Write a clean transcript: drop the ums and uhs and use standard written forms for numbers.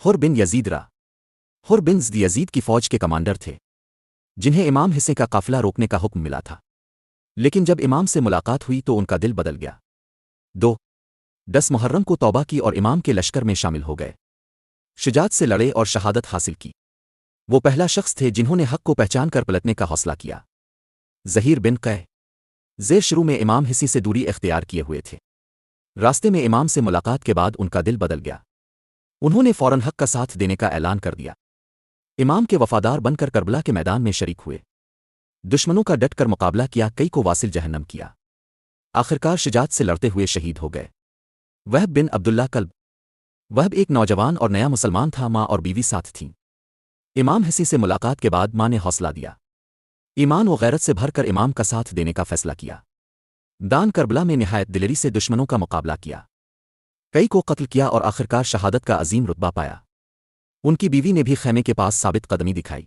حر بن یزید حر بن یزید کی فوج کے کمانڈر تھے جنہیں امام حصے کا قافلہ روکنے کا حکم ملا تھا، لیکن جب امام سے ملاقات ہوئی تو ان کا دل بدل گیا۔ 10 محرم کو توبہ کی اور امام کے لشکر میں شامل ہو گئے، شجاعت سے لڑے اور شہادت حاصل کی۔ وہ پہلا شخص تھے جنہوں نے حق کو پہچان کر پلٹنے کا حوصلہ کیا۔ زہیر بن زیر شروع میں امام حصی سے دوری اختیار کیے ہوئے تھے۔ راستے میں امام سے ملاقات کے بعد ان کا دل بدل گیا، انہوں نے فوراً حق کا ساتھ دینے کا اعلان کر دیا۔ امام کے وفادار بن کر کربلا کے میدان میں شریک ہوئے، دشمنوں کا ڈٹ کر مقابلہ کیا، کئی کو واصل جہنم کیا، آخرکار شجاعت سے لڑتے ہوئے شہید ہو گئے۔ وہب بن عبداللہ کلب وہب ایک نوجوان اور نیا مسلمان تھا، ماں اور بیوی ساتھ تھیں۔ امام حصی سے ملاقات کے بعد ماں نے حوصلہ دیا، ایمان و غیرت سے بھر کر امام کا ساتھ دینے کا فیصلہ کیا۔ دان کربلا میں نہایت دلیری سے دشمنوں کا مقابلہ کیا، کئی کو قتل کیا اور آخرکار شہادت کا عظیم رتبہ پایا۔ ان کی بیوی نے بھی خیمے کے پاس ثابت قدمی دکھائی۔